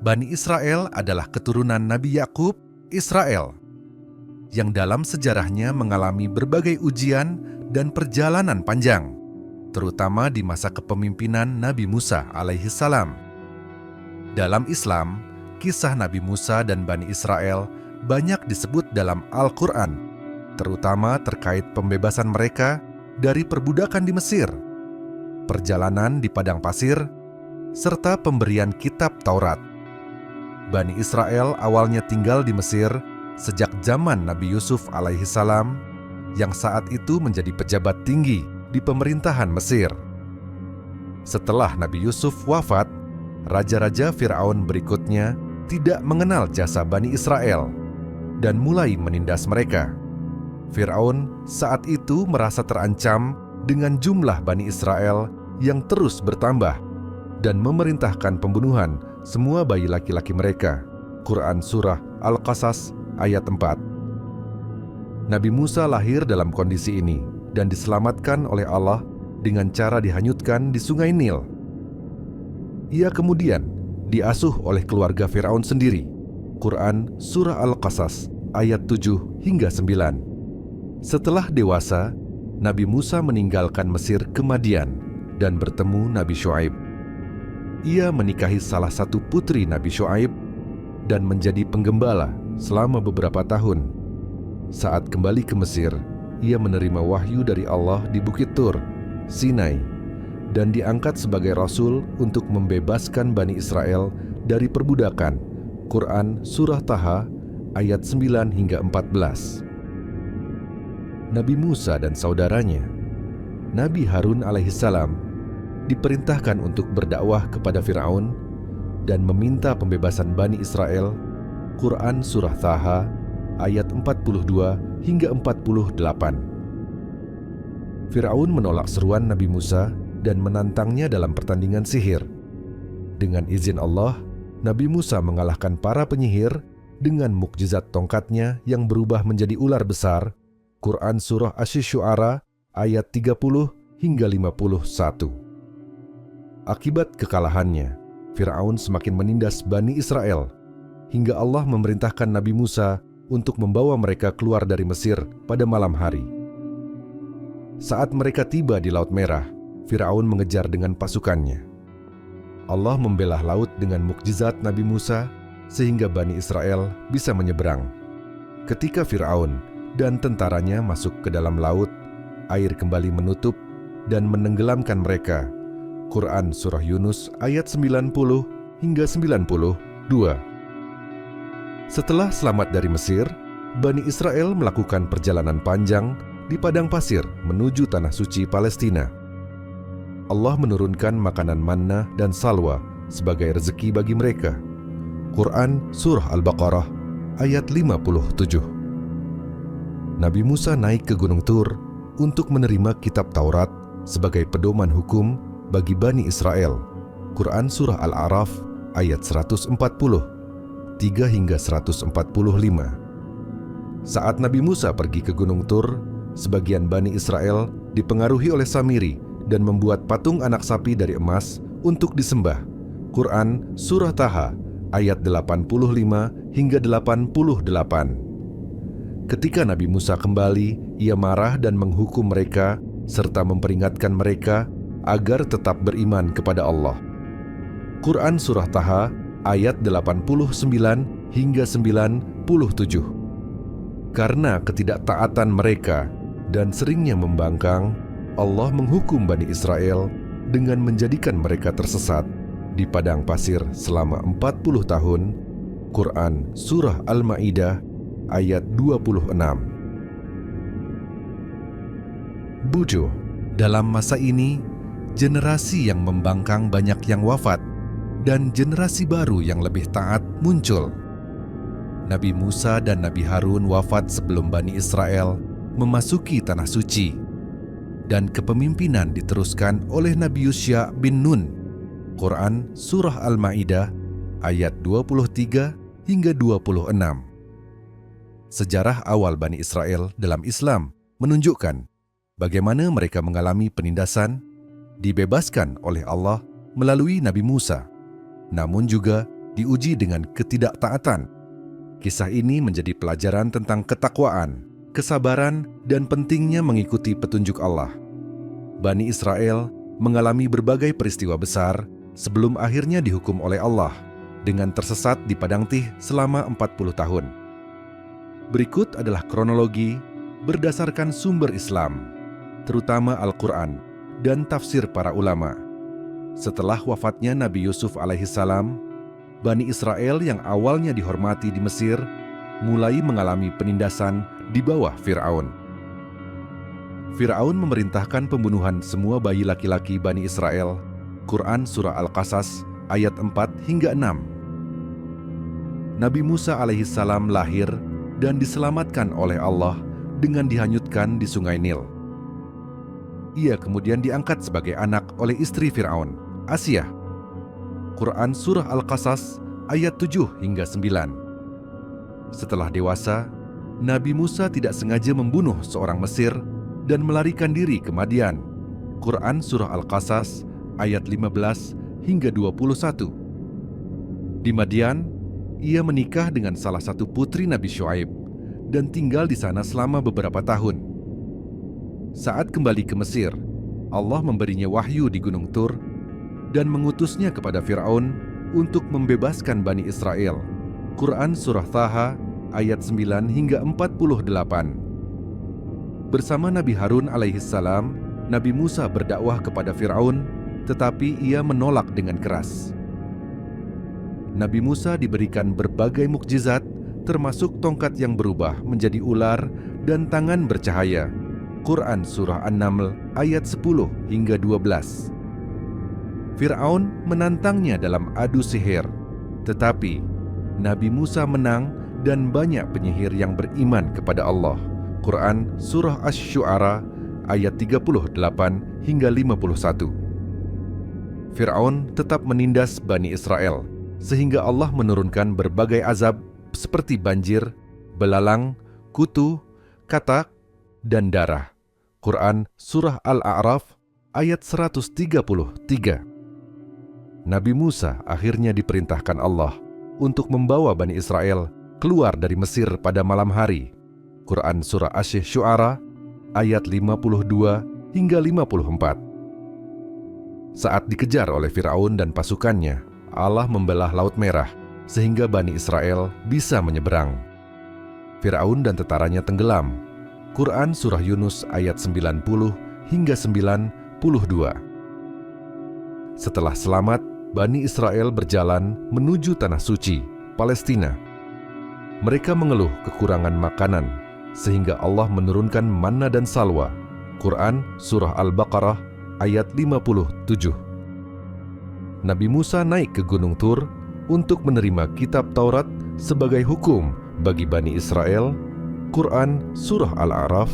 Bani Israel adalah keturunan Nabi Yakub, Israel, yang dalam sejarahnya mengalami berbagai ujian dan perjalanan panjang, terutama di masa kepemimpinan Nabi Musa alaihissalam. Dalam Islam, kisah Nabi Musa dan Bani Israel banyak disebut dalam Al-Quran, terutama terkait pembebasan mereka dari perbudakan di Mesir, perjalanan di padang pasir, serta pemberian kitab Taurat. Bani Israel awalnya tinggal di Mesir sejak zaman Nabi Yusuf alaihissalam, yang saat itu menjadi pejabat tinggi di pemerintahan Mesir. Setelah Nabi Yusuf wafat, raja-raja Fir'aun berikutnya tidak mengenal jasa Bani Israel dan mulai menindas mereka. Fir'aun saat itu merasa terancam dengan jumlah Bani Israel yang terus bertambah dan memerintahkan pembunuhan semua bayi laki-laki mereka. Quran Surah Al-Qasas ayat 4. Nabi Musa lahir dalam kondisi ini dan diselamatkan oleh Allah dengan cara dihanyutkan di sungai Nil. Ia kemudian diasuh oleh keluarga Fir'aun sendiri. Quran Surah Al-Qasas ayat 7 hingga 9. Setelah dewasa, Nabi Musa meninggalkan Mesir ke Madian dan bertemu Nabi Syuaib. Ia menikahi salah satu putri Nabi Syuaib dan menjadi penggembala selama beberapa tahun. Saat kembali ke Mesir, ia menerima wahyu dari Allah di Bukit Tur, Sinai, dan diangkat sebagai rasul untuk membebaskan Bani Israel dari perbudakan. Quran Surah Taha ayat 9 hingga 14. Nabi Musa dan saudaranya, Nabi Harun alaihissalam, diperintahkan untuk berdakwah kepada Fir'aun dan meminta pembebasan Bani Israel. Quran Surah Taha ayat 42 hingga 48. Fir'aun menolak seruan Nabi Musa dan menantangnya dalam pertandingan sihir. Dengan izin Allah, Nabi Musa mengalahkan para penyihir dengan mukjizat tongkatnya yang berubah menjadi ular besar. Quran Surah Asy-Syu'ara ayat 30 hingga 51. Akibat kekalahannya, Fir'aun semakin menindas Bani Israel, hingga Allah memerintahkan Nabi Musa untuk membawa mereka keluar dari Mesir pada malam hari. Saat mereka tiba di Laut Merah, Fir'aun mengejar dengan pasukannya. Allah membelah laut dengan mukjizat Nabi Musa, sehingga Bani Israel bisa menyeberang. Ketika Fir'aun dan tentaranya masuk ke dalam laut, air kembali menutup dan menenggelamkan mereka. Quran Surah Yunus ayat 90 hingga 92. Setelah selamat dari Mesir, Bani Israel melakukan perjalanan panjang di padang pasir menuju Tanah Suci Palestina. Allah menurunkan makanan manna dan salwa sebagai rezeki bagi mereka. Quran Surah Al-Baqarah ayat 57. Nabi Musa naik ke Gunung Tur untuk menerima kitab Taurat sebagai pedoman hukum bagi Bani Israel. Quran Surah Al-A'raf ayat 140, 3 hingga 145. Saat Nabi Musa pergi ke Gunung Tur, sebagian Bani Israel dipengaruhi oleh Samiri dan membuat patung anak sapi dari emas untuk disembah. Quran Surah Taha ayat 85 hingga 88. Ketika Nabi Musa kembali, ia marah dan menghukum mereka serta memperingatkan mereka agar tetap beriman kepada Allah. Quran Surah Taha ayat 89 hingga 97. Karena ketidaktaatan mereka dan seringnya membangkang, Allah menghukum Bani Israel dengan menjadikan mereka tersesat di padang pasir selama 40 tahun. Quran Surah Al-Ma'idah ayat 26. Bujuh, dalam masa ini, generasi yang membangkang banyak yang wafat, dan generasi baru yang lebih taat muncul. Nabi Musa dan Nabi Harun wafat sebelum Bani Israel memasuki Tanah Suci, dan kepemimpinan diteruskan oleh Nabi Yusya bin Nun. Quran Surah Al-Ma'idah ayat 23 hingga 26. Sejarah awal Bani Israel dalam Islam menunjukkan bagaimana mereka mengalami penindasan, dibebaskan oleh Allah melalui Nabi Musa, namun juga diuji dengan ketidaktaatan. Kisah ini menjadi pelajaran tentang ketakwaan, kesabaran, dan pentingnya mengikuti petunjuk Allah. Bani Israel mengalami berbagai peristiwa besar sebelum akhirnya dihukum oleh Allah dengan tersesat di padang Tih selama 40 tahun. Berikut adalah kronologi berdasarkan sumber Islam, terutama Al-Quran dan tafsir para ulama. Setelah wafatnya Nabi Yusuf alaihissalam, Bani Israel yang awalnya dihormati di Mesir mulai mengalami penindasan di bawah Fir'aun. Fir'aun memerintahkan pembunuhan semua bayi laki-laki Bani Israel. Quran Surah Al-Qasas ayat 4 hingga 6. Nabi Musa alaihissalam lahir dan diselamatkan oleh Allah dengan dihanyutkan di sungai Nil. Ia kemudian diangkat sebagai anak oleh istri Fir'aun, Asiyah. Quran Surah Al-Qasas ayat 7 hingga 9. Setelah dewasa, Nabi Musa tidak sengaja membunuh seorang Mesir dan melarikan diri ke Madian. Quran Surah Al-Qasas ayat 15 hingga 21. Di Madian, ia menikah dengan salah satu putri Nabi Syuaib dan tinggal di sana selama beberapa tahun. Saat kembali ke Mesir, Allah memberinya wahyu di Gunung Tur dan mengutusnya kepada Fir'aun untuk membebaskan Bani Israel. Quran Surah Taha ayat 9 hingga 48. Bersama Nabi Harun alaihissalam, Nabi Musa berdakwah kepada Fir'aun, tetapi ia menolak dengan keras. Nabi Musa diberikan berbagai mukjizat, termasuk tongkat yang berubah menjadi ular dan tangan bercahaya. Quran Surah An-Naml ayat 10 hingga 12. Fir'aun menantangnya dalam adu sihir, tetapi Nabi Musa menang dan banyak penyihir yang beriman kepada Allah. Quran Surah Asy-Syu'ara ayat 38 hingga 51. Fir'aun tetap menindas Bani Israel, sehingga Allah menurunkan berbagai azab seperti banjir, belalang, kutu, katak, dan darah. Quran Surah Al-A'raf ayat 133. Nabi Musa akhirnya diperintahkan Allah untuk membawa Bani Israel keluar dari Mesir pada malam hari. Quran Surah Asy-Syu'ara ayat 52 hingga 54. Saat dikejar oleh Fir'aun dan pasukannya, Allah membelah Laut Merah sehingga Bani Israel bisa menyeberang. Fir'aun dan tentaranya tenggelam. Quran Surah Yunus ayat 90 hingga 92. Setelah selamat, Bani Israel berjalan menuju Tanah Suci, Palestina. Mereka mengeluh kekurangan makanan, sehingga Allah menurunkan manna dan salwa. Quran Surah Al-Baqarah ayat 57. Nabi Musa naik ke Gunung Tur untuk menerima kitab Taurat sebagai hukum bagi Bani Israel. Quran Surah Al-A'raf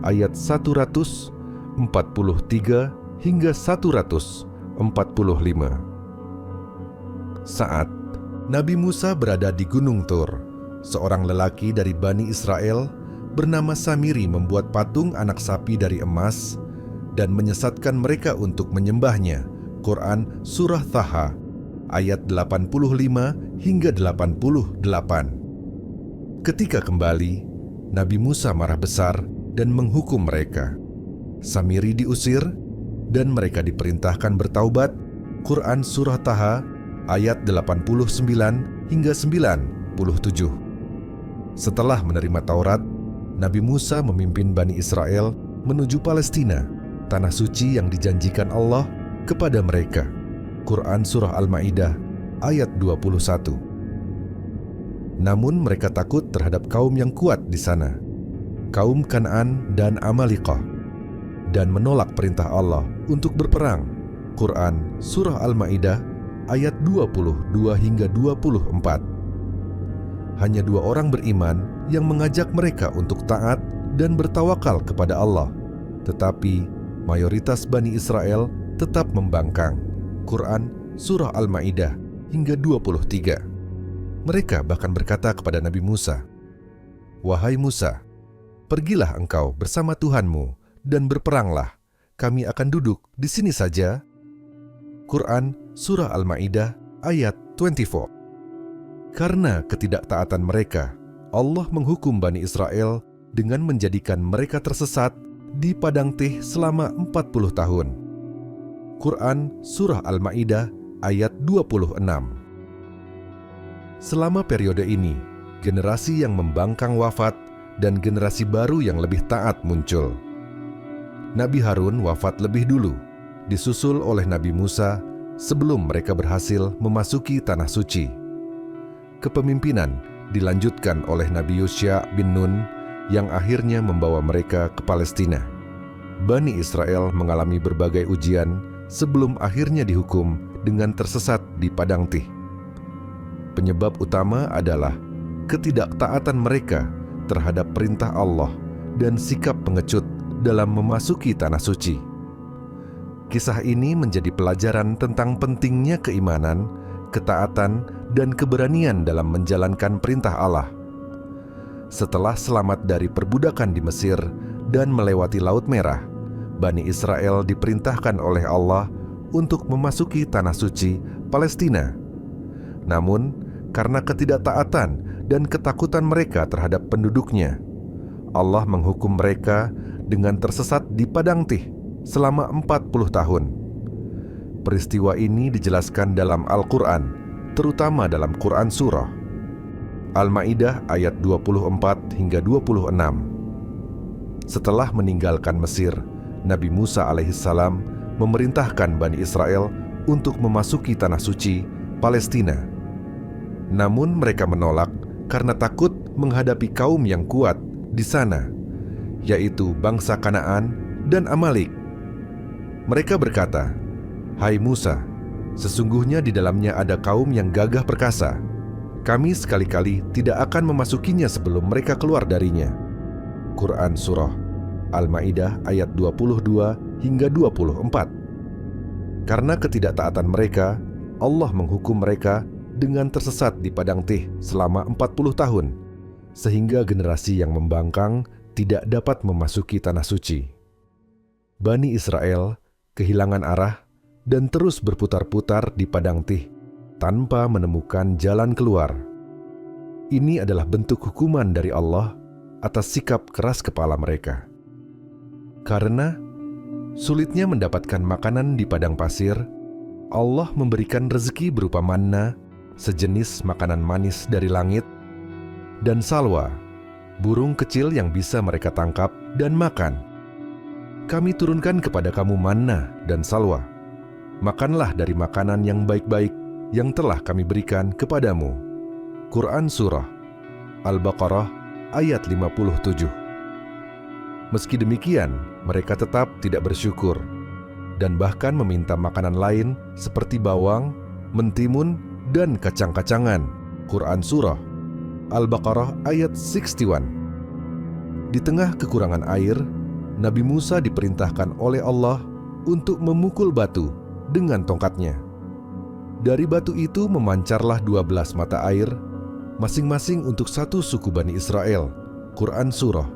ayat 143 hingga 145. Saat Nabi Musa berada di Gunung Tur, seorang lelaki dari Bani Israel bernama Samiri membuat patung anak sapi dari emas dan menyesatkan mereka untuk menyembahnya. Quran Surah Taha ayat 85 hingga 88. Ketika kembali, Nabi Musa marah besar dan menghukum mereka. Samiri diusir dan mereka diperintahkan bertaubat. Quran Surah Taha ayat 89 hingga 97. Setelah menerima Taurat, Nabi Musa memimpin Bani Israel menuju Palestina, tanah suci yang dijanjikan Allah kepada mereka. Quran Surah Al-Ma'idah ayat 21. Namun mereka takut terhadap kaum yang kuat di sana, kaum Kan'an dan Amalikah, dan menolak perintah Allah untuk berperang. Quran Surah Al-Ma'idah ayat 22 hingga 24. Hanya 2 orang beriman yang mengajak mereka untuk taat dan bertawakal kepada Allah, tetapi mayoritas Bani Israel tetap membangkang. Quran Surah Al-Ma'idah hingga 23. Mereka bahkan berkata kepada Nabi Musa, "Wahai Musa, pergilah engkau bersama Tuhanmu dan berperanglah. Kami akan duduk di sini saja." Quran Surah Al-Ma'idah ayat 24. Karena ketidaktaatan mereka, Allah menghukum Bani Israel dengan menjadikan mereka tersesat di padang Tih selama 40 tahun. Quran Surah Al-Ma'idah ayat 26. Selama periode ini, generasi yang membangkang wafat dan generasi baru yang lebih taat muncul. Nabi Harun wafat lebih dulu, disusul oleh Nabi Musa sebelum mereka berhasil memasuki Tanah Suci. Kepemimpinan dilanjutkan oleh Nabi Yusya bin Nun yang akhirnya membawa mereka ke Palestina. Bani Israel mengalami berbagai ujian sebelum akhirnya dihukum dengan tersesat di padang Tih. Penyebab utama adalah ketidaktaatan mereka terhadap perintah Allah dan sikap pengecut dalam memasuki Tanah Suci. Kisah ini menjadi pelajaran tentang pentingnya keimanan, ketaatan, dan keberanian dalam menjalankan perintah Allah. Setelah selamat dari perbudakan di Mesir dan melewati Laut Merah, Bani Israel diperintahkan oleh Allah untuk memasuki Tanah Suci, Palestina. Namun, karena ketidaktaatan dan ketakutan mereka terhadap penduduknya, Allah menghukum mereka dengan tersesat di padang Tih selama 40 tahun. Peristiwa ini dijelaskan dalam Al-Quran, terutama dalam Quran Surah Al-Ma'idah ayat 24 hingga 26. Setelah meninggalkan Mesir, Nabi Musa alaihissalam memerintahkan Bani Israel untuk memasuki Tanah Suci, Palestina. Namun mereka menolak karena takut menghadapi kaum yang kuat di sana, yaitu bangsa Kanaan dan Amalik. Mereka berkata, "Hai Musa, sesungguhnya di dalamnya ada kaum yang gagah perkasa. Kami sekali-kali tidak akan memasukinya sebelum mereka keluar darinya." Quran Surah Al-Ma'idah ayat 22 hingga 24. Karena ketidaktaatan mereka, Allah menghukum mereka dengan tersesat di padang Tih selama 40 tahun, sehingga generasi yang membangkang tidak dapat memasuki Tanah Suci. Bani Israel kehilangan arah dan terus berputar-putar di padang Tih tanpa menemukan jalan keluar. Ini adalah bentuk hukuman dari Allah atas sikap keras kepala mereka. Karena sulitnya mendapatkan makanan di padang pasir, Allah memberikan rezeki berupa manna, sejenis makanan manis dari langit, dan salwa, burung kecil yang bisa mereka tangkap dan makan. Kami turunkan kepada kamu manna dan salwa. Makanlah dari makanan yang baik-baik yang telah kami berikan kepadamu. Quran Surah Al-Baqarah ayat 57. Meski demikian, mereka tetap tidak bersyukur dan bahkan meminta makanan lain seperti bawang, mentimun, dan kacang-kacangan. Quran Surah Al-Baqarah ayat 61. Di tengah kekurangan air, Nabi Musa diperintahkan oleh Allah untuk memukul batu dengan tongkatnya. Dari batu itu memancarlah 12 mata air, masing-masing untuk satu suku Bani Israel. Quran Surah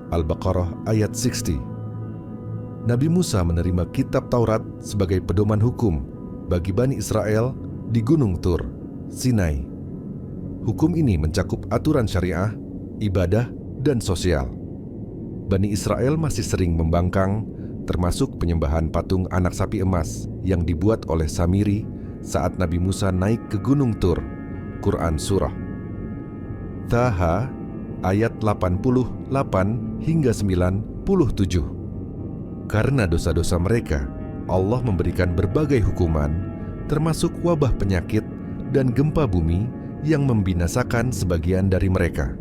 Al-Baqarah ayat 60. Nabi Musa menerima kitab Taurat sebagai pedoman hukum bagi Bani Israel di Gunung Tur, Sinai. Hukum ini mencakup aturan syariah, ibadah, dan sosial. Bani Israel masih sering membangkang, termasuk penyembahan patung anak sapi emas yang dibuat oleh Samiri saat Nabi Musa naik ke Gunung Tur. Quran Surah Taha ayat 88 hingga 97. Karena dosa-dosa mereka, Allah memberikan berbagai hukuman, termasuk wabah penyakit dan gempa bumi yang membinasakan sebagian dari mereka.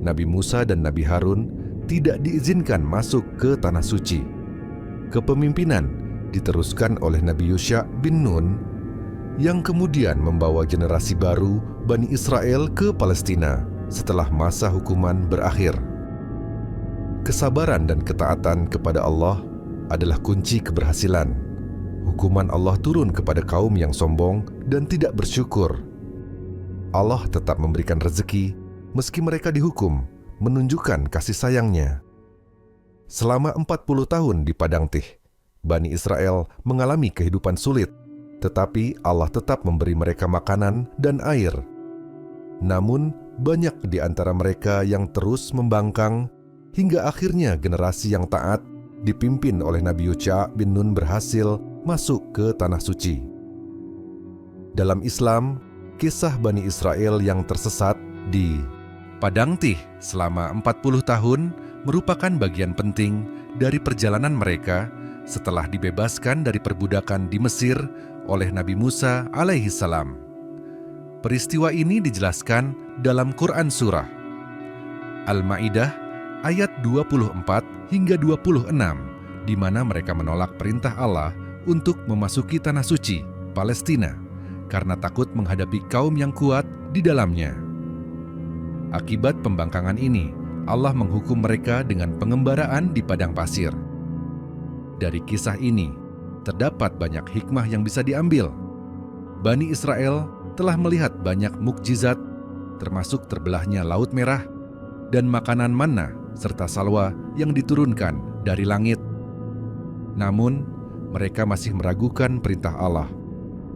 Nabi Musa dan Nabi Harun tidak diizinkan masuk ke Tanah Suci. Kepemimpinan diteruskan oleh Nabi Yusya bin Nun, yang kemudian membawa generasi baru Bani Israel ke Palestina setelah masa hukuman berakhir. Kesabaran dan ketaatan kepada Allah adalah kunci keberhasilan. Hukuman Allah turun kepada kaum yang sombong dan tidak bersyukur. Allah tetap memberikan rezeki meski mereka dihukum, menunjukkan kasih sayangnya. Selama 40 tahun di padang Tih, Bani Israel mengalami kehidupan sulit Tetapi Allah tetap memberi mereka makanan dan air. Namun, banyak di antara mereka yang terus membangkang hingga akhirnya generasi yang taat dipimpin oleh Nabi Yusha bin Nun berhasil masuk ke Tanah Suci. Dalam Islam, kisah Bani Israel yang tersesat di Padang Tih selama 40 tahun merupakan bagian penting dari perjalanan mereka setelah dibebaskan dari perbudakan di Mesir oleh Nabi Musa alaihi salam. Peristiwa ini dijelaskan dalam Quran Surah Al-Ma'idah ayat 24 hingga 26, di mana mereka menolak perintah Allah untuk memasuki Tanah Suci, Palestina, karena takut menghadapi kaum yang kuat di dalamnya. Akibat pembangkangan ini, Allah menghukum mereka dengan pengembaraan di padang pasir. Dari kisah ini, terdapat banyak hikmah yang bisa diambil. Bani Israel telah melihat banyak mukjizat, termasuk terbelahnya Laut Merah dan makanan manna serta salwa yang diturunkan dari langit. Namun, mereka masih meragukan perintah Allah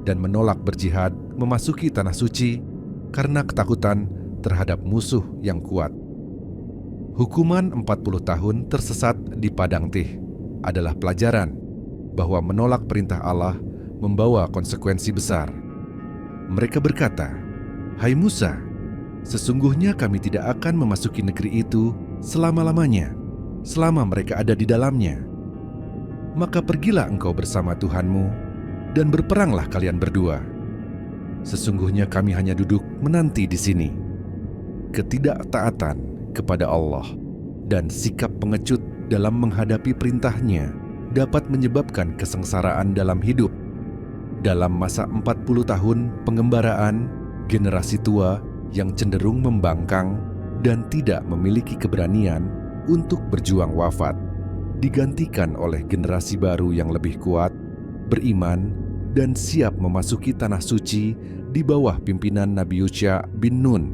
dan menolak berjihad memasuki Tanah Suci karena ketakutan terhadap musuh yang kuat. Hukuman 40 tahun tersesat di Padang Tih adalah pelajaran bahwa menolak perintah Allah membawa konsekuensi besar. Mereka berkata, "Hai Musa, sesungguhnya kami tidak akan memasuki negeri itu selama-lamanya, selama mereka ada di dalamnya. Maka pergilah engkau bersama Tuhanmu, dan berperanglah kalian berdua. Sesungguhnya kami hanya duduk menanti di sini." Ketidaktaatan kepada Allah dan sikap pengecut dalam menghadapi perintahnya dapat menyebabkan kesengsaraan dalam hidup. Dalam masa 40 tahun pengembaraan, generasi tua yang cenderung membangkang dan tidak memiliki keberanian untuk berjuang wafat digantikan oleh generasi baru yang lebih kuat, beriman, dan siap memasuki Tanah Suci di bawah pimpinan Nabi Yusha bin Nun.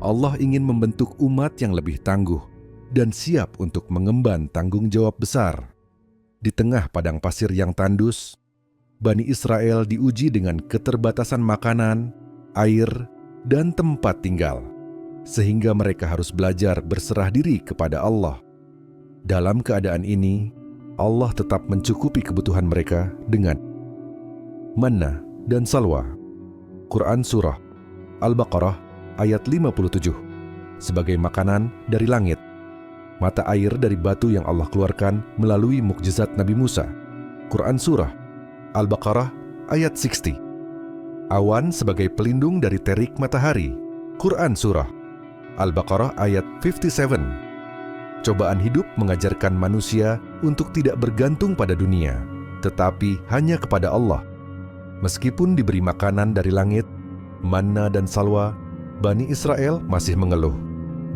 Allah ingin membentuk umat yang lebih tangguh dan siap untuk mengemban tanggung jawab besar. Di tengah padang pasir yang tandus, Bani Israel diuji dengan keterbatasan makanan, air, dan tempat tinggal, sehingga mereka harus belajar berserah diri kepada Allah. Dalam keadaan ini, Allah tetap mencukupi kebutuhan mereka dengan manna dan salwa. Quran Surah Al-Baqarah ayat 57, sebagai makanan dari langit, mata air dari batu yang Allah keluarkan melalui mukjizat Nabi Musa. Quran Surah Al-Baqarah ayat 60, awan sebagai pelindung dari terik matahari. Quran Surah Al-Baqarah ayat 57. Cobaan hidup mengajarkan manusia untuk tidak bergantung pada dunia, tetapi hanya kepada Allah. Meskipun diberi makanan dari langit, manna dan salwa, Bani Israel masih mengeluh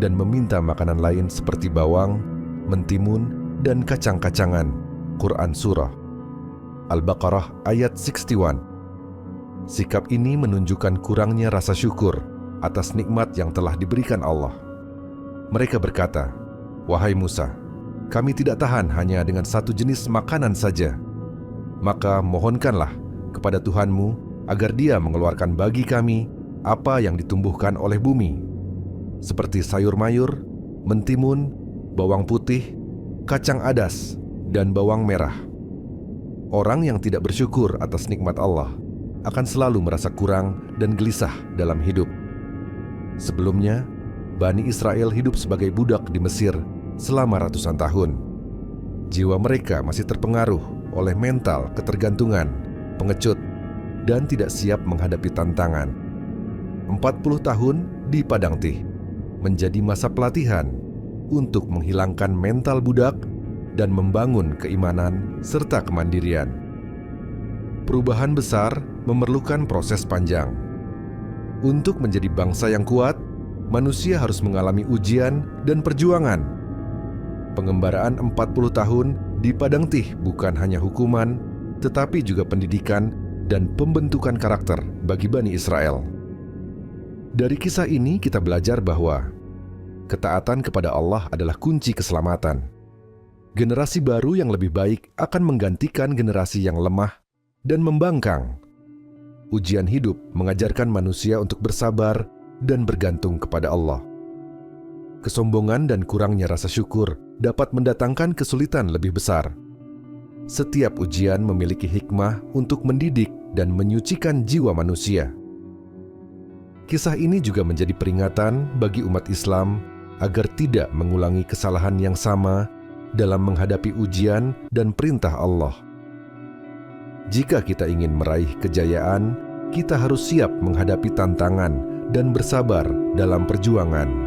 dan meminta makanan lain seperti bawang, mentimun, dan kacang-kacangan. Quran Surah Al-Baqarah ayat 61. Sikap ini menunjukkan kurangnya rasa syukur atas nikmat yang telah diberikan Allah. Mereka berkata, "Wahai Musa, kami tidak tahan hanya dengan satu jenis makanan saja. Maka mohonkanlah kepada Tuhanmu agar Dia mengeluarkan bagi kami apa yang ditumbuhkan oleh bumi, seperti sayur mayur, mentimun, bawang putih, kacang adas, dan bawang merah." Orang yang tidak bersyukur atas nikmat Allah akan selalu merasa kurang dan gelisah dalam hidup. Sebelumnya, Bani Israel hidup sebagai budak di Mesir selama ratusan tahun. Jiwa mereka masih terpengaruh oleh mental ketergantungan, pengecut, dan tidak siap menghadapi tantangan. 40 tahun di Padang Tih menjadi masa pelatihan untuk menghilangkan mental budak dan membangun keimanan serta kemandirian. Perubahan besar memerlukan proses panjang. Untuk menjadi bangsa yang kuat, manusia harus mengalami ujian dan perjuangan. Pengembaraan 40 tahun di Padang Tih bukan hanya hukuman, tetapi juga pendidikan dan pembentukan karakter bagi Bani Israel. Dari kisah ini kita belajar bahwa ketaatan kepada Allah adalah kunci keselamatan. Generasi baru yang lebih baik akan menggantikan generasi yang lemah dan membangkang Ujian hidup mengajarkan manusia untuk bersabar dan bergantung kepada Allah. Kesombongan dan kurangnya rasa syukur dapat mendatangkan kesulitan lebih besar. Setiap ujian memiliki hikmah untuk mendidik dan menyucikan jiwa manusia. Kisah ini juga menjadi peringatan bagi umat Islam agar tidak mengulangi kesalahan yang sama dalam menghadapi ujian dan perintah Allah. Jika kita ingin meraih kejayaan, kita harus siap menghadapi tantangan dan bersabar dalam perjuangan.